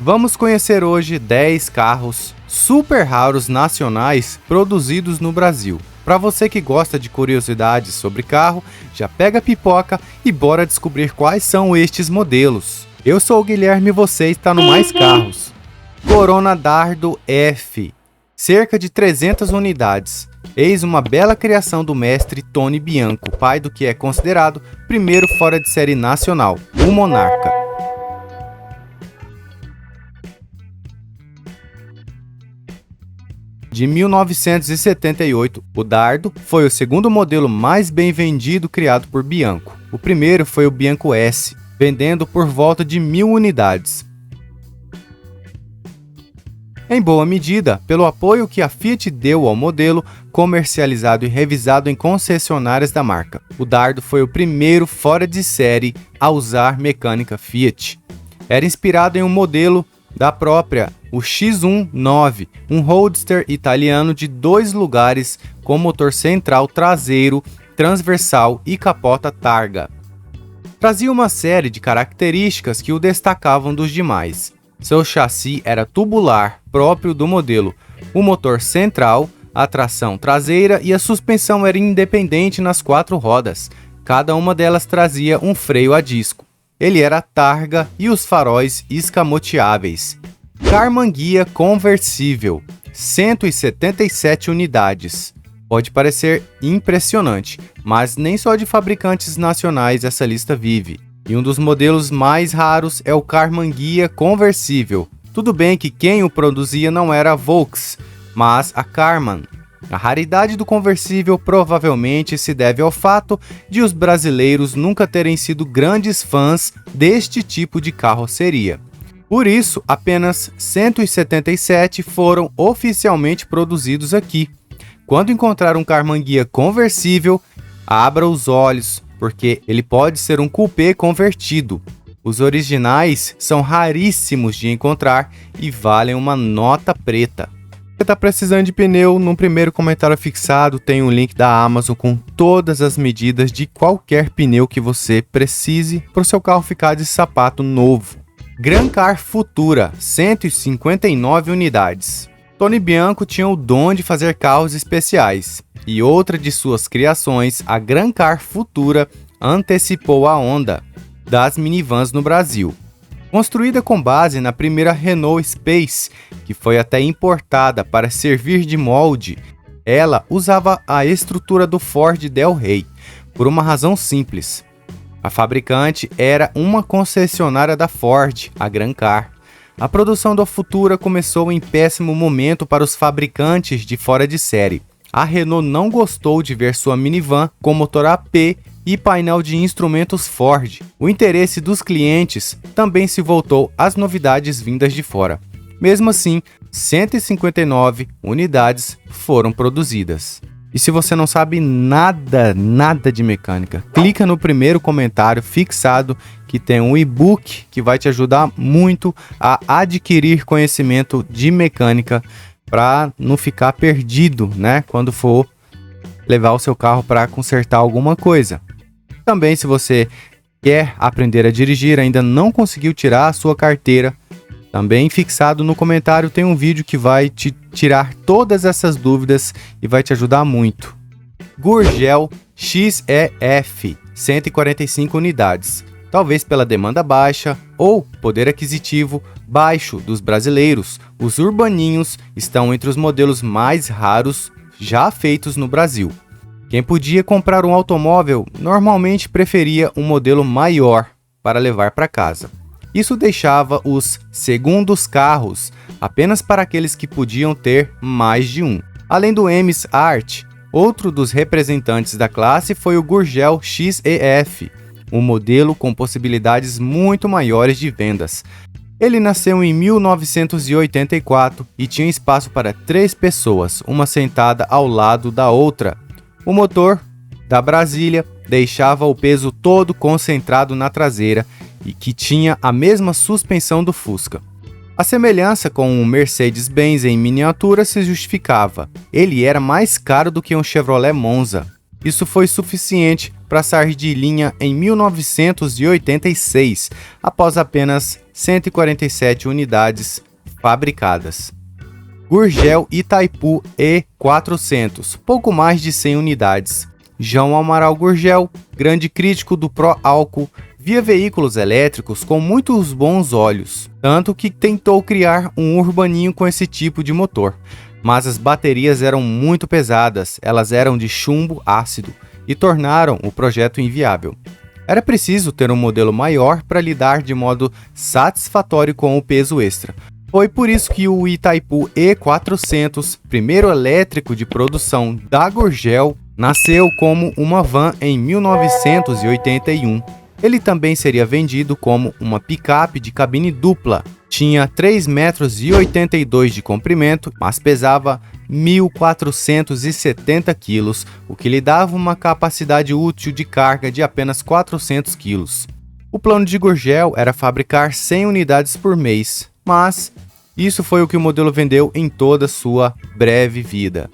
Vamos conhecer hoje 10 carros super raros nacionais produzidos no Brasil. Para você que gosta de curiosidades sobre carro, já pega a pipoca e bora descobrir quais são estes modelos. Eu sou o Guilherme e você está no Mais Carros. Corona Dardo F, cerca de 300 unidades. Eis uma bela criação do mestre Tony Bianco, pai do que é considerado primeiro fora de série nacional, o Monarca. De 1978, o Dardo foi o segundo modelo mais bem vendido criado por Bianco. O primeiro foi o Bianco S, vendendo por volta de 1.000 unidades. Em boa medida, pelo apoio que a Fiat deu ao modelo, comercializado e revisado em concessionárias da marca. O Dardo foi o primeiro fora de série a usar mecânica Fiat. Era inspirado em um modelo da própria, o X19, um roadster italiano de 2 lugares com motor central traseiro, transversal e capota targa. Trazia uma série de características que o destacavam dos demais. Seu chassi era tubular, próprio do modelo, o motor central, a tração traseira e a suspensão era independente nas 4 rodas. Cada uma delas trazia um freio a disco. Ele era targa e os faróis escamoteáveis. Carmanguia conversível, 177 unidades. Pode parecer impressionante, mas nem só de fabricantes nacionais essa lista vive. E um dos modelos mais raros é o Carmanguia conversível. Tudo bem que quem o produzia não era a Volks, mas a Karmann. A raridade do conversível provavelmente se deve ao fato de os brasileiros nunca terem sido grandes fãs deste tipo de carroceria. Por isso, apenas 177 foram oficialmente produzidos aqui. Quando encontrar um Carmanguia conversível, abra os olhos, porque ele pode ser um coupé convertido. Os originais são raríssimos de encontrar e valem uma nota preta. Se você está precisando de pneu, no primeiro comentário fixado tem um link da Amazon com todas as medidas de qualquer pneu que você precise para o seu carro ficar de sapato novo. Gran Car Futura, 159 unidades. Tony Bianco tinha o dom de fazer carros especiais, e outra de suas criações, a Gran Car Futura, antecipou a onda das minivans no Brasil. Construída com base na primeira Renault Space, que foi até importada para servir de molde, ela usava a estrutura do Ford Del Rey, por uma razão simples. A fabricante era uma concessionária da Ford, a Gran Car. A produção da Futura começou em péssimo momento para os fabricantes de fora de série. A Renault não gostou de ver sua minivan com motor AP e painel de instrumentos Ford. O interesse dos clientes também se voltou às novidades vindas de fora. Mesmo assim, 159 unidades foram produzidas. E se você não sabe nada de mecânica, clica no primeiro comentário fixado que tem um e-book que vai te ajudar muito a adquirir conhecimento de mecânica para não ficar perdido, né, quando for levar o seu carro para consertar alguma coisa. Também, se você quer aprender a dirigir, ainda não conseguiu tirar a sua carteira, também fixado no comentário tem um vídeo que vai te tirar todas essas dúvidas e vai te ajudar muito. Gurgel XEF, 145 unidades. Talvez pela demanda baixa ou poder aquisitivo baixo dos brasileiros, os urbaninhos estão entre os modelos mais raros já feitos no Brasil. Quem podia comprar um automóvel normalmente preferia um modelo maior para levar para casa. Isso deixava os segundos carros apenas para aqueles que podiam ter mais de um. Além do Emis Art, outro dos representantes da classe foi o Gurgel XEF, um modelo com possibilidades muito maiores de vendas. Ele nasceu em 1984 e tinha espaço para 3 pessoas, uma sentada ao lado da outra. O motor da Brasília deixava o peso todo concentrado na traseira e que tinha a mesma suspensão do Fusca. A semelhança com um Mercedes-Benz em miniatura se justificava. Ele era mais caro do que um Chevrolet Monza. Isso foi suficiente para sair de linha em 1986, após apenas 147 unidades fabricadas. Gurgel Itaipu E400, pouco mais de 100 unidades. João Amaral Gurgel, grande crítico do pró-álcool, via veículos elétricos com muitos bons olhos, tanto que tentou criar um urbaninho com esse tipo de motor. Mas as baterias eram muito pesadas, elas eram de chumbo ácido e tornaram o projeto inviável. Era preciso ter um modelo maior para lidar de modo satisfatório com o peso extra. Foi por isso que o Itaipu E400, primeiro elétrico de produção da Gurgel, nasceu como uma van em 1981. Ele também seria vendido como uma picape de cabine dupla. Tinha 3,82 metros de comprimento, mas pesava 1.470 quilos, o que lhe dava uma capacidade útil de carga de apenas 400 quilos. O plano de Gurgel era fabricar 100 unidades por mês, mas isso foi o que o modelo vendeu em toda sua breve vida.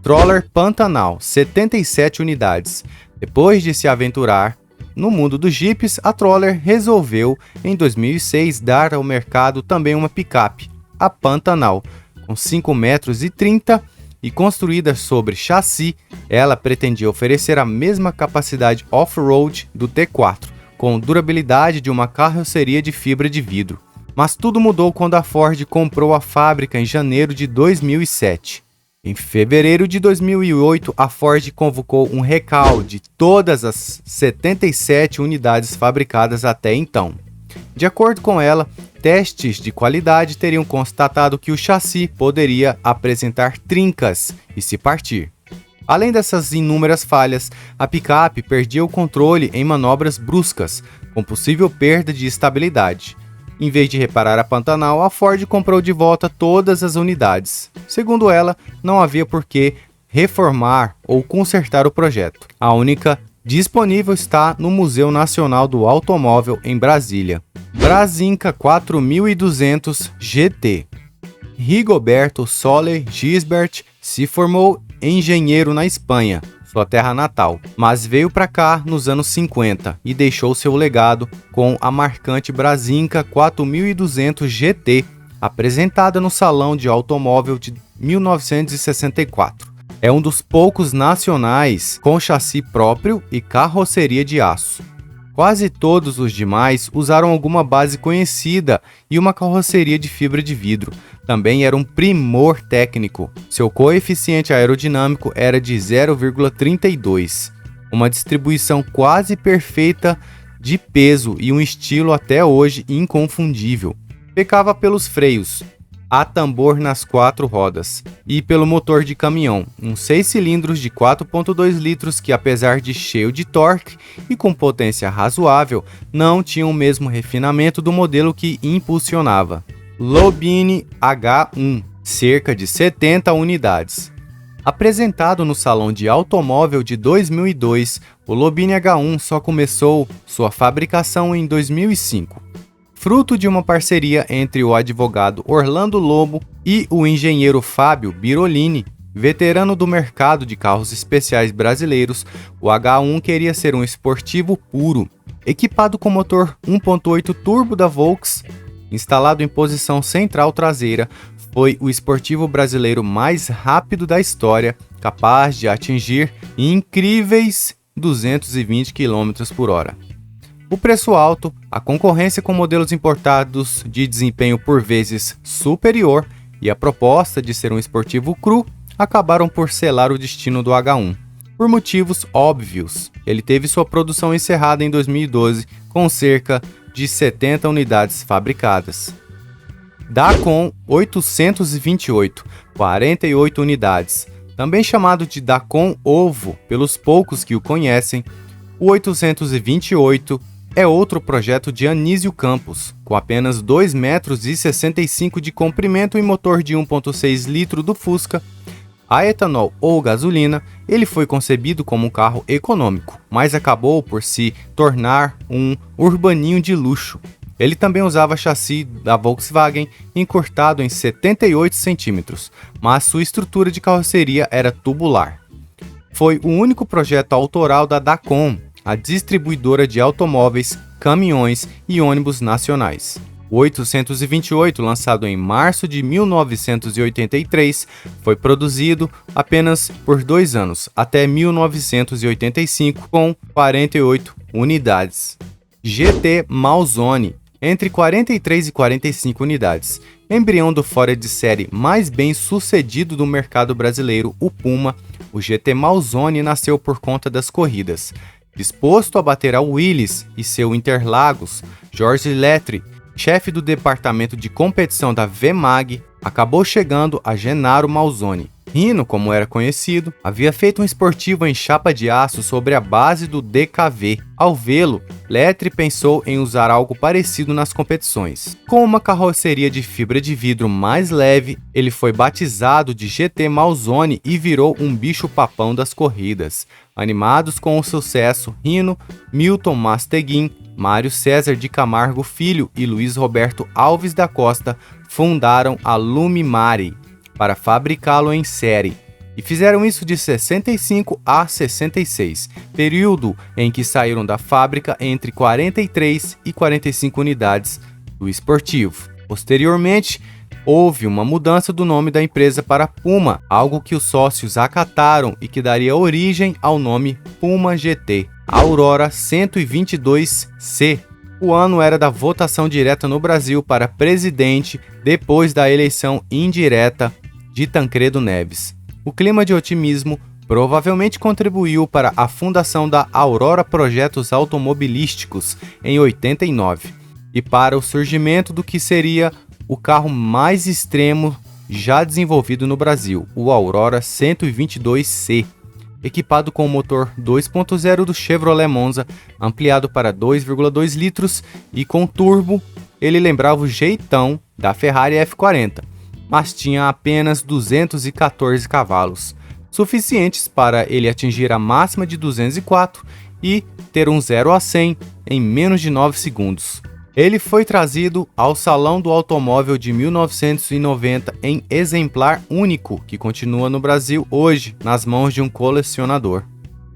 Troller Pantanal, 77 unidades. Depois de se aventurar no mundo dos jipes, a Troller resolveu, em 2006, dar ao mercado também uma picape, a Pantanal, com 5,30 metros e construída sobre chassi. Ela pretendia oferecer a mesma capacidade off-road do T4, com durabilidade de uma carroceria de fibra de vidro. Mas tudo mudou quando a Ford comprou a fábrica em janeiro de 2007. Em fevereiro de 2008, a Ford convocou um recall de todas as 77 unidades fabricadas até então. De acordo com ela, testes de qualidade teriam constatado que o chassi poderia apresentar trincas e se partir. Além dessas inúmeras falhas, a picape perdia o controle em manobras bruscas, com possível perda de estabilidade. Em vez de reparar a Pantanal, a Ford comprou de volta todas as unidades. Segundo ela, não havia por que reformar ou consertar o projeto. A única disponível está no Museu Nacional do Automóvel em Brasília. Brasinca 4200 GT. Rigoberto Soler Gisbert se formou engenheiro na Espanha, sua terra natal, mas veio para cá nos anos 50 e deixou seu legado com a marcante Brasinca 4200 GT, apresentada no Salão de Automóvel de 1964. É um dos poucos nacionais com chassi próprio e carroceria de aço. Quase todos os demais usaram alguma base conhecida e uma carroceria de fibra de vidro. Também era um primor técnico. Seu coeficiente aerodinâmico era de 0,32, uma distribuição quase perfeita de peso e um estilo até hoje inconfundível. Pecava pelos freios, a tambor nas 4 rodas, e pelo motor de caminhão, um 6 cilindros de 4,2 litros que, apesar de cheio de torque e com potência razoável, não tinha o mesmo refinamento do modelo que impulsionava. Lobine H1, cerca de 70 unidades. Apresentado no Salão de Automóvel de 2002, o Lobine H1 só começou sua fabricação em 2005. Fruto de uma parceria entre o advogado Orlando Lobo e o engenheiro Fábio Birolini, veterano do mercado de carros especiais brasileiros, o H1 queria ser um esportivo puro, equipado com motor 1.8 turbo da Volks, instalado em posição central traseira. Foi o esportivo brasileiro mais rápido da história, capaz de atingir incríveis 220 km por hora. O preço alto, a concorrência com modelos importados de desempenho por vezes superior e a proposta de ser um esportivo cru acabaram por selar o destino do H1. Por motivos óbvios, ele teve sua produção encerrada em 2012 com cerca de 70 unidades fabricadas. Dacon 828, 48 unidades. Também chamado de Dacon Ovo pelos poucos que o conhecem, o 828 é outro projeto de Anísio Campos, com apenas 2,65 metros de comprimento e motor de 1,6 litro do Fusca. A etanol ou gasolina, ele foi concebido como um carro econômico, mas acabou por se tornar um urbaninho de luxo. Ele também usava chassi da Volkswagen encurtado em 78 centímetros, mas sua estrutura de carroceria era tubular. Foi o único projeto autoral da Dacon. a distribuidora de automóveis, caminhões e ônibus nacionais. O 828, lançado em março de 1983, foi produzido apenas por 2 anos, até 1985, com 48 unidades. GT Malzone, entre 43 e 45 unidades. Embrião do fora de série mais bem sucedido do mercado brasileiro, o Puma, o GT Malzone nasceu por conta das corridas. Disposto a bater ao Willys e seu Interlagos, Jorge Letri, chefe do departamento de competição da VMAG, acabou chegando a Gennaro Malzone. Rino, como era conhecido, havia feito um esportivo em chapa de aço sobre a base do DKV. Ao vê-lo, Letri pensou em usar algo parecido nas competições. Com uma carroceria de fibra de vidro mais leve, ele foi batizado de GT Malzone e virou um bicho-papão das corridas. Animados com o sucesso, Rino, Milton Masteguin, Mário César de Camargo Filho e Luiz Roberto Alves da Costa fundaram a Lumimare para fabricá-lo em série, e fizeram isso de 65 a 66, período em que saíram da fábrica entre 43 e 45 unidades do esportivo. Posteriormente, houve uma mudança do nome da empresa para Puma, algo que os sócios acataram e que daria origem ao nome Puma GT. Aurora 122C. O ano era da votação direta no Brasil para presidente depois da eleição indireta de Tancredo Neves. O clima de otimismo provavelmente contribuiu para a fundação da Aurora Projetos Automobilísticos em 89 e para o surgimento do que seria o carro mais extremo já desenvolvido no Brasil, o Aurora 122C. Equipado com o motor 2.0 do Chevrolet Monza, ampliado para 2,2 litros e com turbo, ele lembrava o jeitão da Ferrari F40, mas tinha apenas 214 cavalos, suficientes para ele atingir a máxima de 204 e ter um 0 a 100 em menos de 9 segundos. Ele foi trazido ao Salão do Automóvel de 1990 em exemplar único, que continua no Brasil hoje, nas mãos de um colecionador.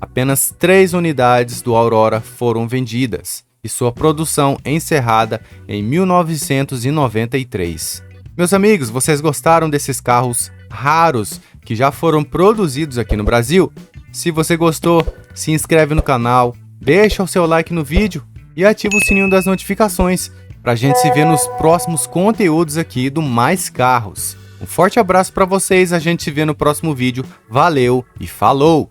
Apenas 3 unidades do Aurora foram vendidas, e sua produção encerrada em 1993. Meus amigos, vocês gostaram desses carros raros que já foram produzidos aqui no Brasil? Se você gostou, se inscreve no canal, deixa o seu like no vídeo e ativa o sininho das notificações para a gente se ver nos próximos conteúdos aqui do Mais Carros. Um forte abraço para vocês, a gente se vê no próximo vídeo. Valeu e falou!